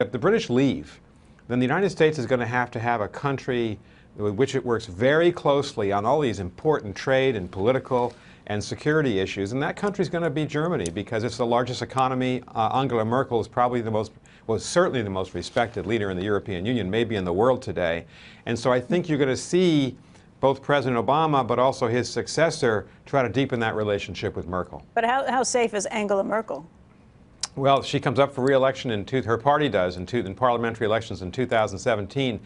If the British leave, then the United States is going to have a country with which it works very closely on all these important trade and political and security issues, and that country is going to be Germany because it's the largest economy. Angela Merkel is probably certainly the most respected leader in the European Union, maybe in the world today. And so I think you're going to see both President Obama but also his successor try to deepen that relationship with Merkel. But how safe is Angela Merkel? Well, she comes up for re-election her party does in parliamentary elections in 2017.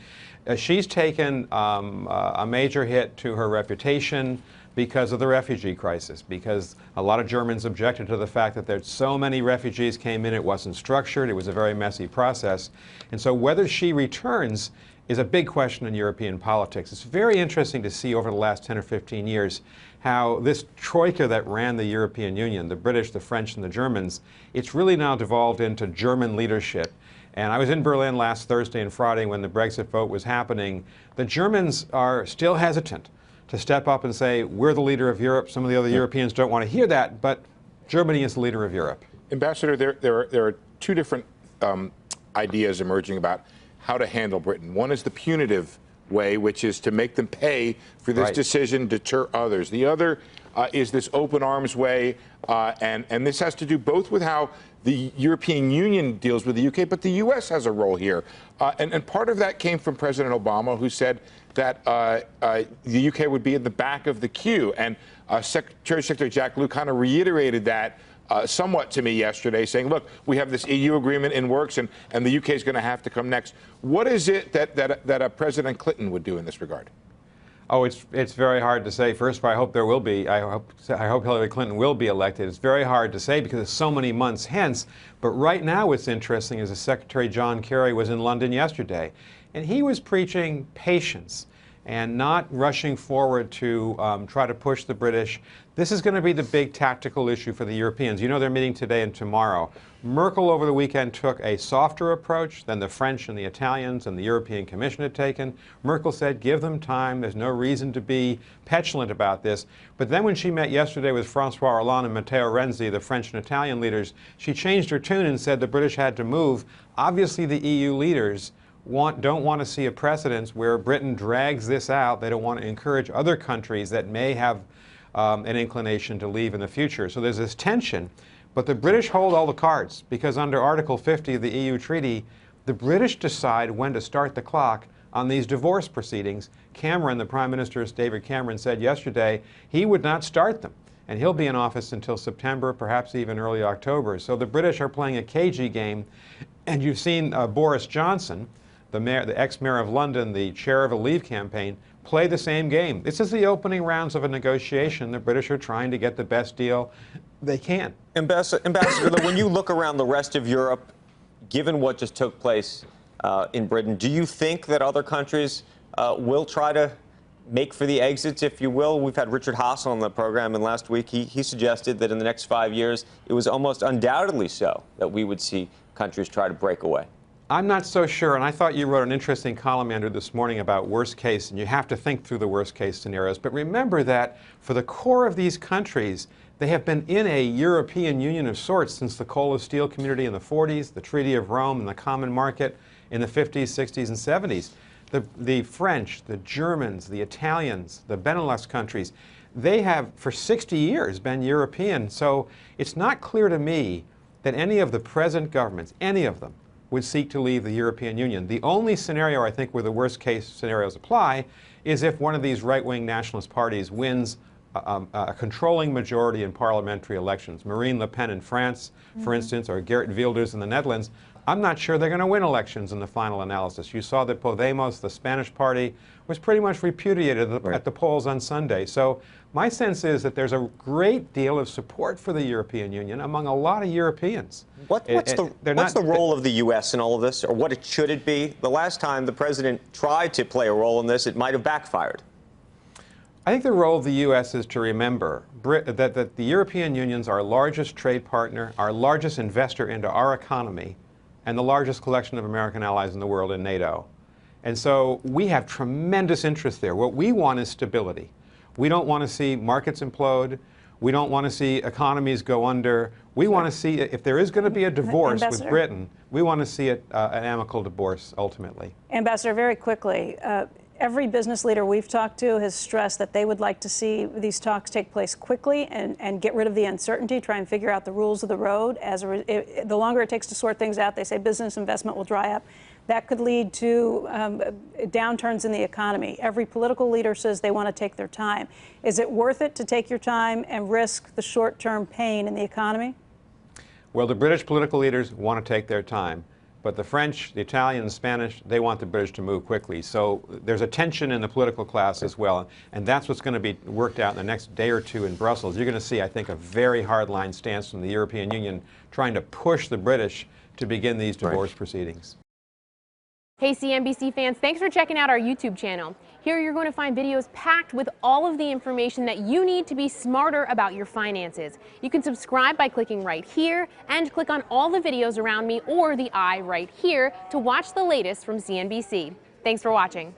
She's taken a major hit to her reputation because of the refugee crisis, because a lot of Germans objected to the fact that there's so many refugees came in, it wasn't structured, it was a very messy process. And so whether she returns is a big question in European politics. It's very interesting to see over the last 10 or 15 years how this troika that ran the European Union, the British, the French, and the Germans, it's really now devolved into German leadership. And I was in Berlin last Thursday and Friday when the Brexit vote was happening. The Germans are still hesitant to step up and say, we're the leader of Europe. Some of the other Europeans don't want to hear that, but Germany is the leader of Europe. Ambassador, there are two different ideas emerging about how to handle Britain. One is the punitive way, which is to make them pay for this decision, deter others. The other is this open arms way, and this has to do both with how the European Union deals with the UK, but the U.S. has a role here. And part of that came from President Obama, who said that the UK would be at the back of the queue. And Secretary Jack Lew kind of reiterated that somewhat to me yesterday, saying, look, we have this EU agreement in works, and the UK is going to have to come next. What is it that President Clinton would do in this regard? Oh, it's very hard to say. First of all, I hope there will be. I hope Hillary Clinton will be elected. It's very hard to say because it's so many months hence. But right now what's interesting is the Secretary John Kerry was in London yesterday, and he was preaching patience and not rushing forward to try to push the British. This is going to be the big tactical issue for the Europeans. You know they're meeting today and tomorrow. Merkel over the weekend took a softer approach than the French and the Italians and the European Commission had taken. Merkel said, give them time. There's no reason to be petulant about this. But then when she met yesterday with Francois Hollande and Matteo Renzi, the French and Italian leaders, she changed her tune and said the British had to move. Obviously, the EU leaders don't want to see a precedent where Britain drags this out. They don't want to encourage other countries that may have an inclination to leave in the future. So there's this tension. But the British hold all the cards because under Article 50 of the EU treaty, the British decide when to start the clock on these divorce proceedings. Cameron, the Prime Minister, David Cameron, said yesterday he would not start them. And he'll be in office until September, perhaps even early October. So the British are playing a cagey game. And you've seen Boris Johnson, the ex-mayor of London, the chair of a Leave campaign, play the same game. This is the opening rounds of a negotiation. The British are trying to get the best deal they can. Ambassador, when you look around the rest of Europe, given what just took place in Britain, do you think that other countries will try to make for the exits, if you will? We've had Richard Haas on the program, and last week he suggested that in the next 5 years, it was almost undoubtedly so that we would see countries try to break away. I'm not so sure, and I thought you wrote an interesting column, Andrew, this morning about worst case, and you have to think through the worst case scenarios. But remember that for the core of these countries, they have been in a European Union of sorts since the Coal and Steel Community in the 40s, the Treaty of Rome, and the Common Market in the 50s, 60s, and 70s. The French, the Germans, the Italians, the Benelux countries, they have for 60 years been European. So it's not clear to me that any of the present governments, any of them, would seek to leave the European Union. The only scenario, I think, where the worst case scenarios apply is if one of these right-wing nationalist parties wins a controlling majority in parliamentary elections. Marine Le Pen in France, for instance, or Geert Wilders in the Netherlands. I'm not sure they're going to win elections in the final analysis. You saw that Podemos, the Spanish party, was pretty much repudiated at the polls on Sunday. So my sense is that there's a great deal of support for the European Union among a lot of Europeans. What's the role of the U.S. in all of this, or what should it be? The last time the president tried to play a role in this, it might have backfired. I think the role of the U.S. is to remember that the European Union's our largest trade partner, our largest investor into our economy, and the largest collection of American allies in the world in NATO. And so we have tremendous interest there. What we want is stability. We don't want to see markets implode. We don't want to see economies go under. We want to see, if there is going to be a divorce with Ambassador. Britain, we want to see it an amicable divorce ultimately. Ambassador, very quickly, every business leader we've talked to has stressed that they would like to see these talks take place quickly and get rid of the uncertainty, try and figure out the rules of the road. The longer it takes to sort things out, they say business investment will dry up. That could lead to downturns in the economy. Every political leader says they want to take their time. Is it worth it to take your time and risk the short-term pain in the economy? Well, the British political leaders want to take their time. But the French, the Italians, the Spanish, they want the British to move quickly. So there's a tension in the political class as well. And that's what's going to be worked out in the next day or two in Brussels. You're going to see, I think, a very hardline stance from the European Union trying to push the British to begin these divorce proceedings. Hey CNBC fans, thanks for checking out our YouTube channel. Here you're going to find videos packed with all of the information that you need to be smarter about your finances. You can subscribe by clicking right here and click on all the videos around me or the eye right here to watch the latest from CNBC. Thanks for watching.